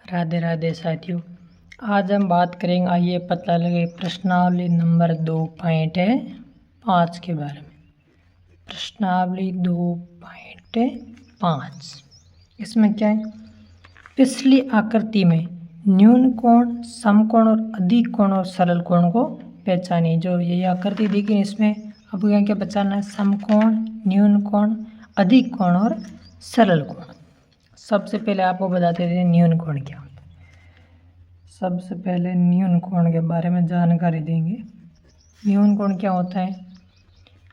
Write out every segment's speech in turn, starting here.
राधे राधे साथियों, आज हम बात करेंगे। आइए पता लगे प्रश्नावली नंबर 2.5 के बारे में। प्रश्नावली 2.5 इसमें क्या है? पिछली आकृति में न्यून कोण, समकोण और अधिक कोण और सरल कोण को पहचानिए। जो ये आकृति देखिए, इसमें आपको क्या क्या पहचानना है? समकोण, न्यून कोण, अधिक कोण और सरल कोण। सबसे पहले आपको बताते थे न्यून कोण क्या होता है। सबसे पहले न्यून कोण के बारे में जानकारी देंगे। न्यून कोण क्या होता है?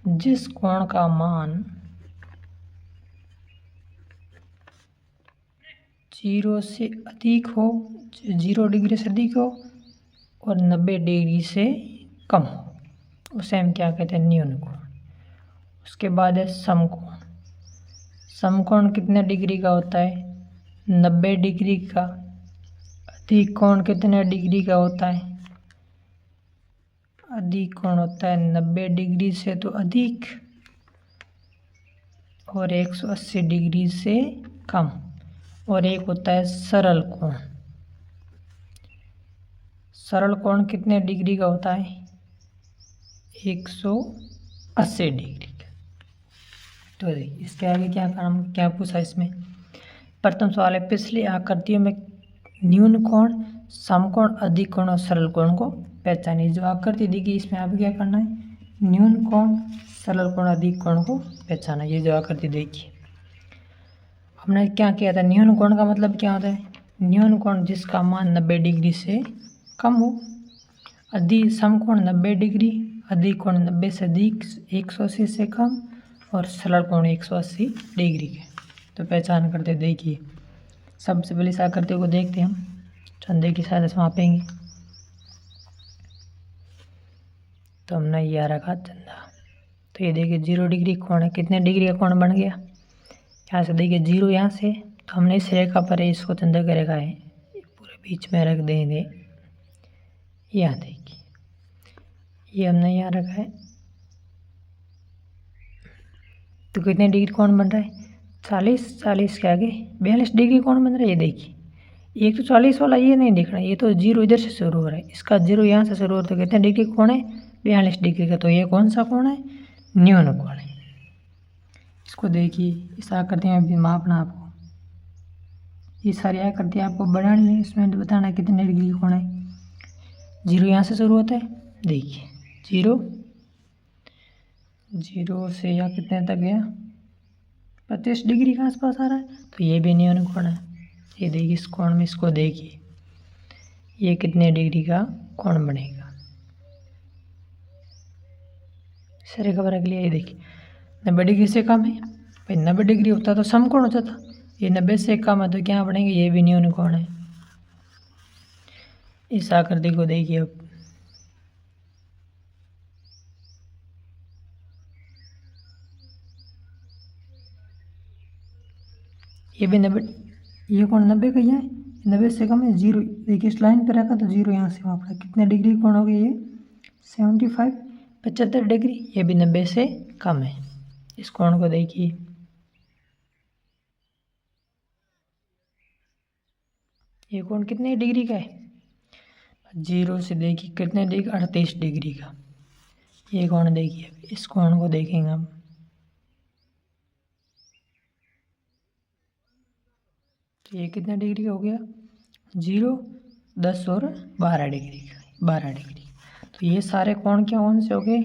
जिस कोण का मान 0 से अधिक हो, 0 डिग्री से अधिक हो और 90 डिग्री से कम हो, उसे हम क्या कहते हैं? न्यून कोण। उसके बाद है समकोण। समकोण कितने डिग्री का होता है? 90 डिग्री का। अधिक कोण कितने डिग्री का होता है? अधिक कोण होता है 90 डिग्री से तो अधिक और 180 डिग्री से कम। और एक होता है सरल कोण। सरल कोण कितने डिग्री का होता है? 180 डिग्री का। तो इसके आगे क्या पूछा इसमें? प्रथम सवाल है, पिछली आकृतियों में न्यून कोण, समकोण, अधिक कोण और सरल कोण को पहचानिए। जो आकृति दिखी इसमें आपको क्या करना है? न्यून कोण, सरल कोण, अधिक कोण को पहचाना। ये जो आकृति देखी हमने क्या किया था? न्यून कोण का मतलब क्या होता है? न्यून कोण जिसका मान 90 डिग्री से कम हो। अधिक समकोण 90 डिग्री, अधिक कोण 90 से अधिक, 180 से कम और सरल कोण 180 डिग्री के। तो पहचान करते देखिए। सबसे पहले इस आकृति को देखते हैं हम। चंदे की सहायता से मापेंगे। तो हमने यह रखा चंदा। तो ये देखिए 0 डिग्री कोण है। कितने डिग्री का कोण बन गया? यहाँ से देखिए 0 यहाँ से, तो हमने इस रेखा पर इसको चंदा का रेखा है पूरे बीच में रख देंगे। यहाँ देखिए, ये हमने यहाँ रखा है। तो कितने डिग्री कोण बन रहा है? 40 के आगे 42 डिग्री कोण बन रहा है। ये देखिए, एक तो 40 वाला ये नहीं दिख रहा है, ये तो 0 इधर से शुरू हो रहा है। इसका 0 यहाँ से शुरू हो रहा है। तो कितने डिग्री कोण है? 42 डिग्री का। तो ये कौन सा कोण है? न्यून कोण है। इसको देखिए, इस आकृति में भी मापना आपको। ये सारी आकृति आपको बनानी है, इसमें बताना कितने डिग्री कोण है। 0 यहाँ से शुरू होता है। देखिए 0 से यहाँ कितने तक गया? 25 डिग्री के आसपास आ रहा है। तो ये भी न्यून कोण है। ये देखिए, इस कोण में इसको देखिए, ये कितने डिग्री का कोण बनेगा। सारे खबर रख लिया। ये देखिए 90 डिग्री से कम है। भाई 90 डिग्री होता तो समकोण हो जाता। ये 90 से कम है तो क्या बनेंगे? ये भी न्यून कोण है। इस आकृति को देखिए अब। ये भी 90, ये कोण 90 का ही है। 90 से कम है। 0 देखिए, इस लाइन पे रखा तो 0 यहाँ से वहाँ पर। कितने डिग्री कोण हो गया? ये 75 डिग्री। ये भी 90 से कम है। इस कोण को देखिए, ये कोण कितने डिग्री का है? 0 से देखिए कितने डिग्री? 38 डिग्री का। ये कोण देखिए, इस कोण को देखेंगे हम। तो ये कितने डिग्री का हो गया? 0, 10 और 12 डिग्री का। 12 डिग्री। तो ये सारे कोण क्या कौन से हो गए?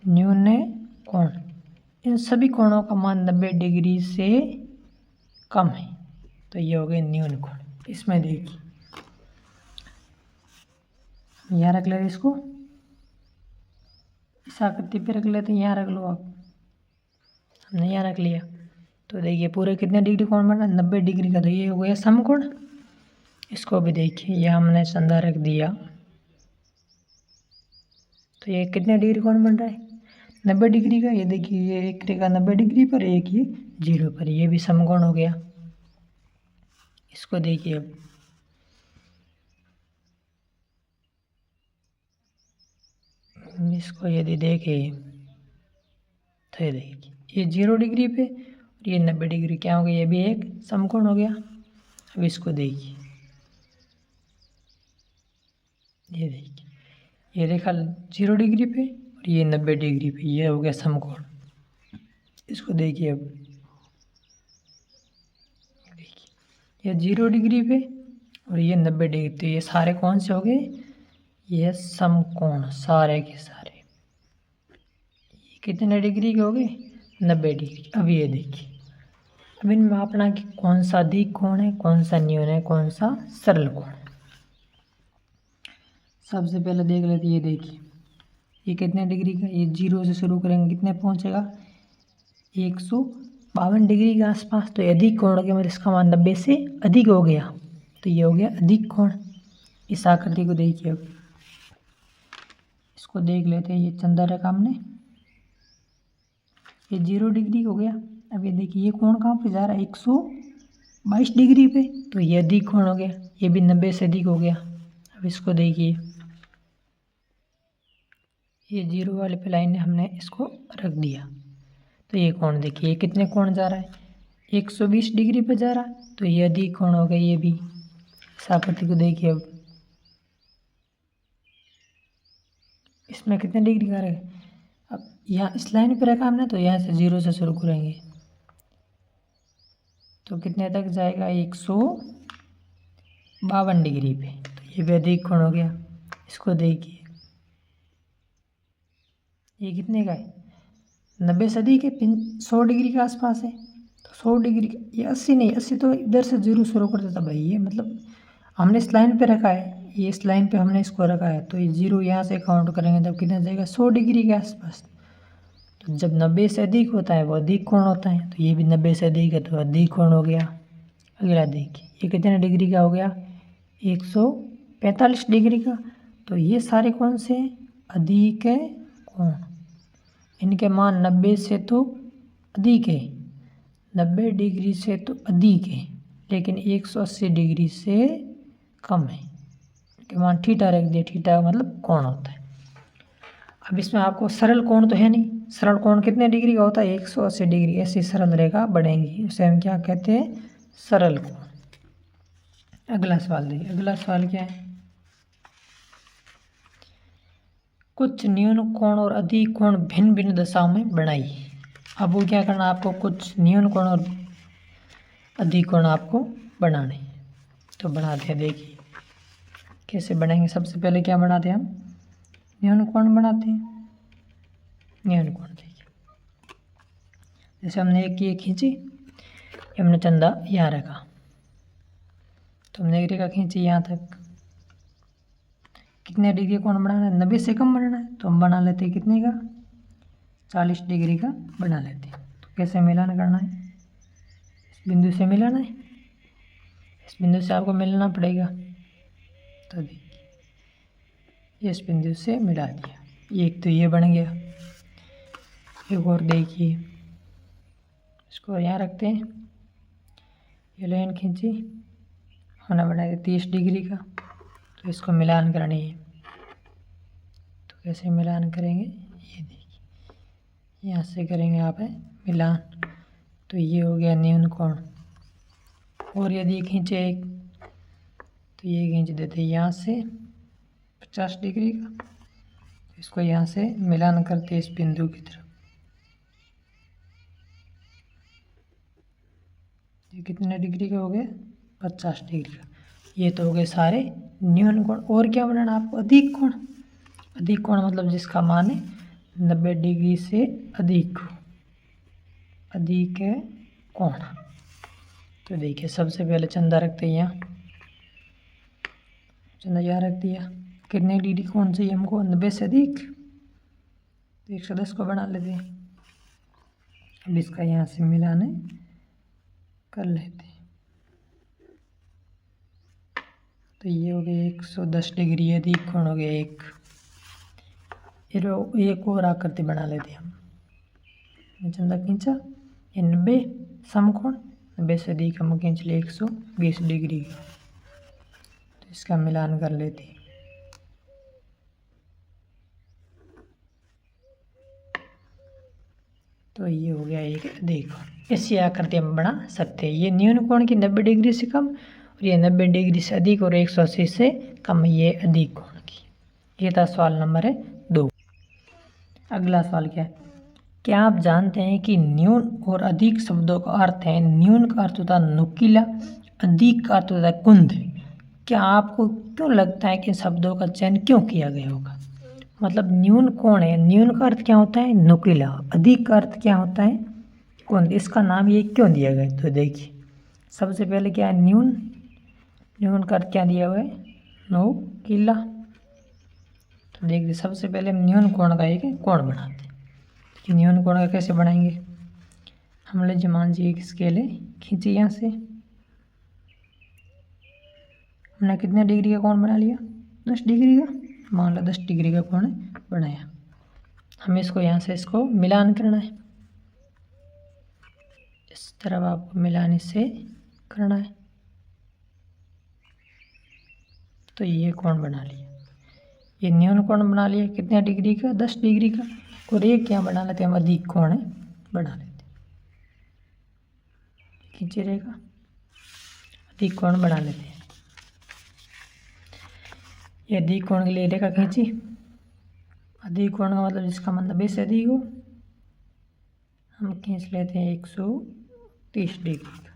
न्यून कोण। इन सभी कोणों का मान 90 डिग्री से कम है। तो ये हो गए न्यून कोण। इसमें देखिए, यहाँ रख ले इसको, इस आकृति पे रख लेते हैं। यहाँ रख लो आप। हमने यहाँ रख लिया। तो देखिए पूरे कितने डिग्री कोण बन रहा है? 90 डिग्री का। तो ये हो गया समकोण। इसको भी देखिए, यह हमने संधा रख दिया। तो ये कितने डिग्री कोण बन रहा है? 90 डिग्री का। ये देखिए, ये एक रेखा 90 डिग्री पर, एक ही 0 पर। ये भी समकोण हो गया। इसको देखिए अब। इसको यदि देखें तो ये देखिए, ये 0 डिग्री पे और ये 90 डिग्री क्या हो गया? ये भी एक समकोण हो गया। अब इसको देखिए, ये रेखा 0 डिग्री पे और ये 90 डिग्री पे, ये हो गया समकोण। इसको देखिए अब, देखिए ये 0 डिग्री पे और ये 90 डिग्री, तो ये सारे कौन से हो गए, ये समकोण सारे के सारे। ये कितने डिग्री के हो गए, 90 डिग्री। अब ये देखिए, अब इनमें मापना कि कौन सा अधिक कोण है, कौन सा न्यून है, कौन सा सरल कोण है। सबसे पहले देख लेते, ये देखिए ये कितने डिग्री का, ये 0 से शुरू करेंगे कितने पहुंचेगा, 152 डिग्री के आसपास। तो ये अधिक कोण हो गया, मतलब इसका मान 90 से अधिक हो गया, तो ये हो गया अधिक कोण। इस आकृति को देखिए, अब इसको देख लेते हैं। ये चंदा रखा हमने, ये 0 डिग्री हो गया। अब ये देखिए ये कोण कहाँ पे जा रहा है, 122 डिग्री पे, तो ये अधिक कोण हो गया, ये भी 90 से अधिक हो गया। अब इसको देखिए, ये 0 वाले पे लाइन हमने इसको रख दिया, तो ये कोण देखिए, ये कितने कोण जा रहा है, 120 डिग्री पे जा रहा है, तो ये अधिक कोण हो गया। ये भी इस आकृति को देखिए, अब इसमें कितने डिग्री का रहेगा। अब यहाँ इस लाइन पे रखा हमने, तो यहाँ से 0 से शुरू करेंगे तो कितने तक जाएगा, 152 डिग्री पे, तो ये भी अधिक कोण हो गया। इसको देखिए, ये कितने का है, 90 से अधिक है, 100 डिग्री के आसपास है। तो 100 डिग्री का, ये 80 नहीं, 80 तो इधर से 0 शुरू कर देता भाई। ये मतलब हमने इस लाइन पे रखा है, ये इस लाइन पे हमने इसको रखा है, तो ये 0 यहाँ से काउंट करेंगे तब कितना जाएगा, 100 डिग्री के आसपास। तो जब 90 से अधिक होता है वो अधिक कोण होता है, तो ये भी 90 से अधिक है तो अधिक कोण हो गया। अगला देखिए, ये कितने डिग्री का हो गया, 145 डिग्री का। तो ये सारे कौन से अधिक है कोण, इनके मान 90 से तो अधिक है, 90 डिग्री से तो अधिक है, लेकिन 180 डिग्री से कम है। इनके मान थीटा रख दिया, थीटा मतलब कोण होता है। अब इसमें आपको सरल कोण तो है नहीं, सरल कोण कितने डिग्री का होता है, 180 डिग्री। ऐसी सरल रेखा बढ़ेंगी, उसे हम क्या कहते हैं, सरल कोण। अगला सवाल देखिए, अगला सवाल क्या है, कुछ न्यून कोण और अधिक कोण भिन्न भिन्न दिशाओं में बनाइए। अब वो क्या करना, आपको कुछ न्यून कोण और अधिक कोण आपको बनाने, तो बनाते हैं। देखिए कैसे बनाएंगे, सबसे पहले क्या बनाते हैं, हम न्यून कोण बनाते हैं। न्यून कोण देखिए, जैसे हमने एक ये खींची, हमने चंदा यहाँ रखा, तो हमने एक रेखा खींची यहाँ तक, कितने डिग्री कोण बनाना है, 90 से कम बनाना है, तो हम बना लेते हैं कितने का, 40 डिग्री का बना लेते हैं। तो कैसे मिलान करना है, इस बिंदु से मिलाना है, इस बिंदु से आपको मिलाना पड़ेगा। तो देखिए इस बिंदु से मिला दिया, एक तो ये बन गया। एक और देखिए, इसको यहाँ रखते हैं, ये लाइन खींची, होना बनाएगा 30 डिग्री का, तो इसको मिलान करनी है। तो कैसे मिलान करेंगे, ये देखिए यहाँ से करेंगे आप है मिलान, तो ये हो गया न्यून कोण। और यदि खींचे एक, तो ये खींच देते यहाँ से 50 डिग्री का, इसको यहाँ से मिलान करते इस बिंदु की तरफ। ये कितने डिग्री का हो गया, 50 डिग्री का। ये तो हो गए सारे न्यून कोण। और क्या बनाना आपको, अधिक कोण। अधिक कोण मतलब जिसका मान है 90 डिग्री से अधिक, अधिक है कोण। तो देखिए सबसे पहले चंदा रखते हैं यहाँ, चंदा यहाँ रख दिया, कितने डिग्री कोण चाहिए हमको, 90 से अधिक, तो 110 को बना लेते हैं। अब इसका यहाँ से मिलान कर लेते हैं, तो ये हो गया 110 डिग्री, अधिक कोण हो गया एक। एक और आकृति बना लेते हैं हम, चंदा खींचा, ये 90 समकोण, 90 से अधिक हम खींच लिए 120 डिग्री का, तो इसका मिलान कर लेते हैं। तो ये हो गया एक अधिक कोण। ऐसी आकृति हम बना सकते हैं। ये न्यून कोण की 90 डिग्री से कम, और ये 90 डिग्री से अधिक, और 180 से कम ये अधिक कोण की। ये था सवाल नंबर 2। अगला सवाल क्या है, क्या आप जानते हैं कि न्यून और अधिक शब्दों का अर्थ है, न्यून का अर्थ होता है नुकीला, अधिक का अर्थ होता है कुंद। क्या आपको क्यों लगता है कि शब्दों का चयन क्यों किया गया होगा? मतलब न्यून कौन है? न्यून का अर्थ क्या होता है? नुकीला। अधिक का अर्थ क्या होता है? कुंद। इसका नाम ये क्यों दिया गया? तो देखिए, सबसे पहले क्या है? न्यून। न्यून का अर्थ क्या दिया हुआ है? नुकीला। तो देखिए, सबसे पहले हम न्यून कोण का एक कोण बनाते हैं। कि न्यून कोण का कैसे बनाएंगे? हम लीजिए, मान लीजिए एक स्केल है, खींचिए यहाँ से। हमने कितने डिग्री का कोण बना लिया? 10 डिग्री का। मान लो 10 डिग्री का कोण बनाया। हमें इसको यहाँ से इसको मिलान करना है। इस तरफ आपको मिलान इससे करना है। तो ये कोण बना लिया, ये न्यून कोण बना लिया। कितने डिग्री का? 10 डिग्री का। और एक क्या बना लेते हैं हम? अधिक कोण है, बना लेते हैं। खींचे रहेगा, अधिक कोण बना लेते हैं। ये अधिक कोण के लिए रेखा खींची। अधिक कोण का मतलब जिसका मतलब बेस अधिक हो, हम खींच लेते हैं 130 डिग्री का।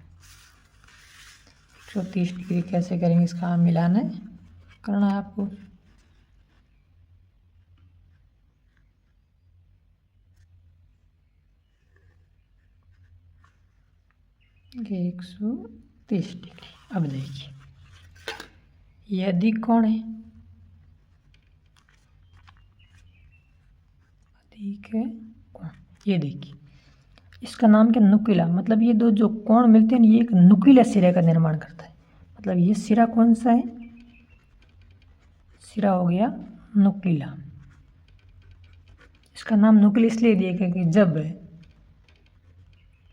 130 डिग्री कैसे करेंगे? इसका मिलान है, करना है आपको। ये 130 डिग्री। अब देखिए, ये अधिक कोण है, अधिक है कोण। ये देखिए, इसका नाम क्या? नुकीला। मतलब ये दो जो कोण मिलते हैं, ये एक नुकीला सिरे का निर्माण करता है। मतलब ये सिरा कौन सा है? सिरा हो गया नुकीला। इसका नाम नुकीला इसलिए दिया गया कि जब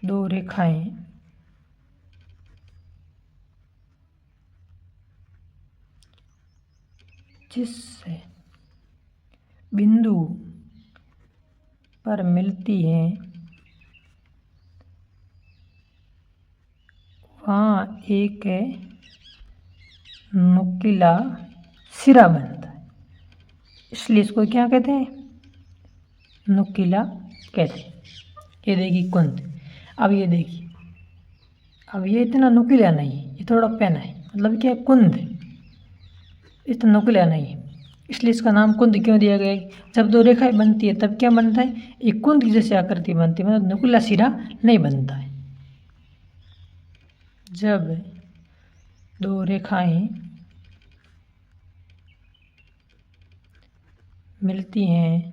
दो रेखाएं जिस बिंदु पर मिलती हैं वहाँ एक नुकीला सिरा बनता है, इसलिए इसको क्या कहते हैं? नुकीला कहते हैं। ये देखिए कुंद। अब ये देखिए, अब ये इतना नुकीला नहीं है, ये थोड़ा पैना है। मतलब क्या? कुंद। इतना नुकीला नहीं है, इसलिए इसका नाम कुंद क्यों दिया गया है? जब दो रेखाएं बनती है तब क्या बनता है? एक कुंद की जैसी आकृति बनती है, मतलब नुकीला सिरा नहीं बनता है। जब दो रेखाएं मिलती हैं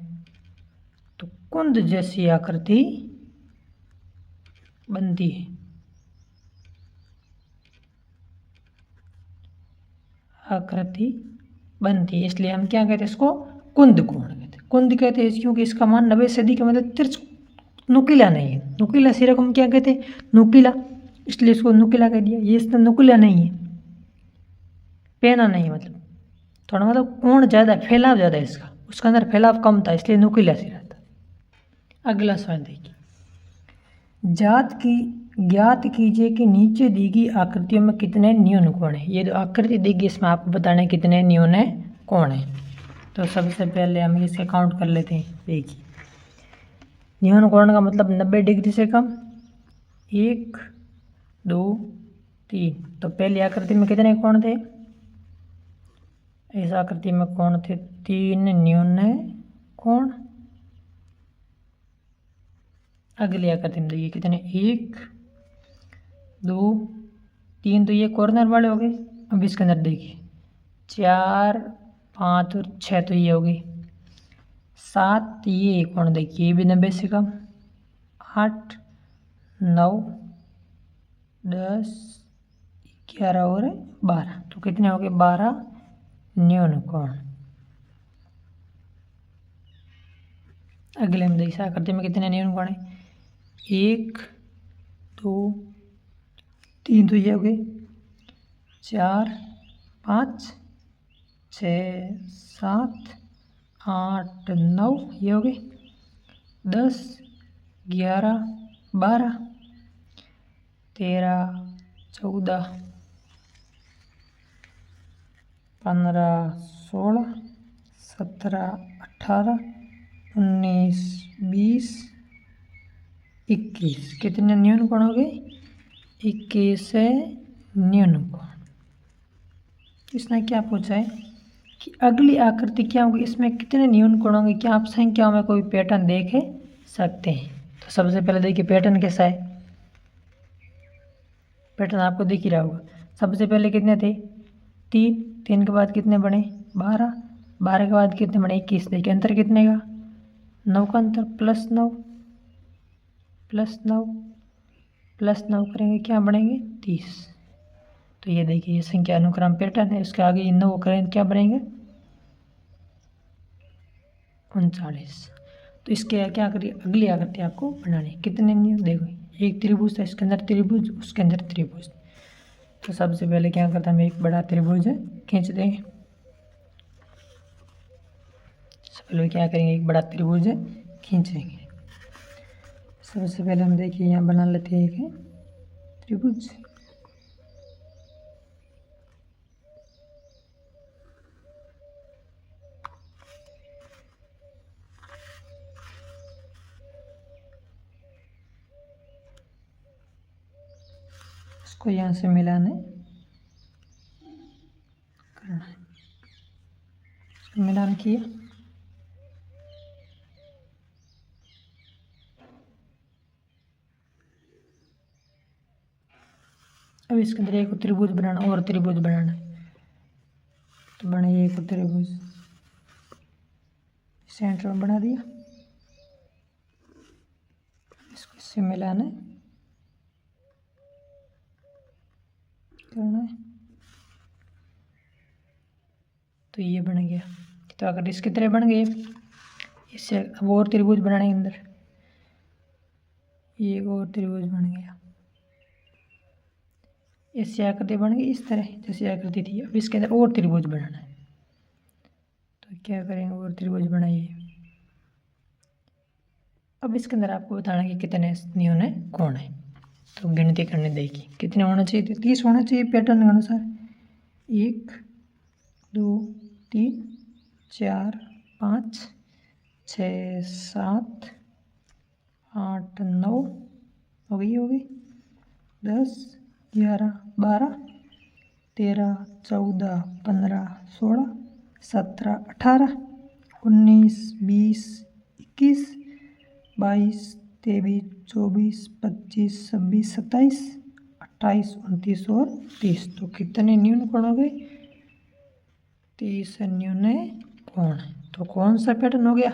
तो कुंद जैसी आकृति बनती है। आकृति बनती है, इसलिए हम क्या कहते हैं? इसको कुंद कोण कहते हैं। कुंद कहते हैं क्योंकि इसका मान 90 सदी का मतलब तिरछ, नुकीला नहीं है। नुकीला सिरा को हम क्या कहते हैं? नुकीला, इसलिए इसको नुकीला कह दिया। ये इसका नुकीला नहीं है, पैना नहीं, मतलब थोड़ा मतलब कोण ज़्यादा, फैलाव ज़्यादा है इसका, उसका अंदर फैलाव कम था, इसलिए नुकीला सिरा था। अगला सवाल देखिए, ज्ञात कीजिए कि नीचे दी गई आकृतियों में कितने न्यून कोण है। ये जो आकृति दी गई इसमें आपको बताना है कितने न्यून है कोण है। तो सबसे पहले हम इसे काउंट कर लेते हैं। देखिए, न्यून कोण का मतलब 90 डिग्री से कम। 1 2 3। तो पहली आकृति में कितने कोण थे? इस आकृति में कोण थे 3 न्यून कोण। अगली आकृति में देखिए कितने? 1 2 3। तो ये कॉर्नर वाले हो गए। अब इसके अंदर देखिए 4 5 और 6, तो ये हो गई 7। ये कोण देखिए, ये भी 90 से कम। 8 9 10 11 और 12। तो कितने हो गए? 12 न्यून कोण। अगले में देखिए आकृति में कितने न्यून कोण है? 1 2 3। तो ये हो गए 4 5 6 7 8 9। ये हो गए 10 11 12 13 14 15 16 17, 18, 19, 20, 21। कितने न्यून कोण हो गए? 21 है न्यून कोण। इसने क्या पूछा है कि अगली आकृति क्या होगी, इसमें कितने न्यून कोण होंगे? क्या आप संख्याओं में कोई पैटर्न देख सकते हैं? तो सबसे पहले देखिए पैटर्न कैसा है। पैटर्न आपको दिख ही रहा होगा। सबसे पहले कितने थे? 3, 3 के बाद कितने बने? 12, 12 के बाद कितने बने? 21। देखिए अंतर कितने का? 9 का अंतर, प्लस 9 प्लस 9 प्लस 9 करेंगे क्या बनेंगे? 30। तो ये देखिए ये संख्या अनुक्रम पैटर्न है। इसके आगे 9 करेंगे क्या बनेंगे? 39। तो इसके क्या करिए, अगली आकृति आपको बनानी। कितने नियम देखो, एक त्रिभुज है, इसके अंदर त्रिभुज, उसके अंदर त्रिभुज। तो सबसे पहले क्या करता है, हम एक बड़ा त्रिभुज खींच देंगे। सबसे पहले क्या करेंगे, एक बड़ा त्रिभुज खींचेंगे। सबसे पहले हम देखिए यहाँ बना लेते हैं एक त्रिभुज। इसको यहाँ से मिलाने करना है। इसको मिलान किया, अब इसके अंदर एक त्रिभुज बनाना और त्रिभुज बनाना है। तो बने एक त्रिभुज, सेंटर में बना दिया। इसको इससे मिलाना करना है। तो ये बन गया। तो अगर इसकी तरह बन गए, इससे अब और त्रिभुज बनाने के अंदर ये और त्रिभुज बन गया। इससे आकृति बन गई इस तरह जैसी आकृति थी। अब इसके अंदर और त्रिभुज बनाना है। तो क्या करेंगे, और त्रिभुज बनाइए। अब इसके अंदर आपको बताना कि कितने न्यून है कोण है। तो गिनती करने देखिए कितने होना चाहिए, 30 होना चाहिए पैटर्न के अनुसार। 1, 2, 3, 4, 5, 6, 7, 8, 9 हो गई 10, 11, 12, 13, 14, 15, 16, 17, 18, 19, 20, 21, 22, 23, 24, 25, 26, 27, 28, 29 और 30। तो कितने न्यून कोण हो गए? 30 न्यून कोण। तो कौन सा पैटर्न हो गया?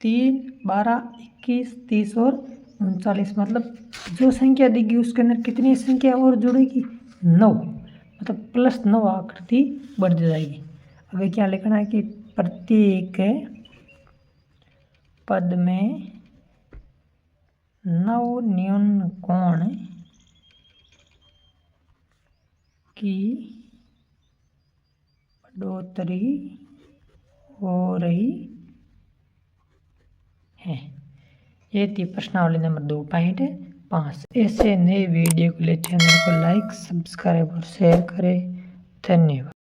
3, 12, 21, 30 और 39। मतलब जो संख्या देगी उसके अंदर कितनी संख्या और जुड़ेगी? 9। मतलब प्लस 9 आकृति बढ़ जाएगी। अगर क्या लिखना है कि प्रत्येक पद में 9 न्यून कोण की बढ़ोतरी हो रही है। ये थी प्रश्नावली नंबर 2.5। ऐसे नए वीडियो के लिए चैनल को लाइक, सब्सक्राइब और शेयर करें। धन्यवाद।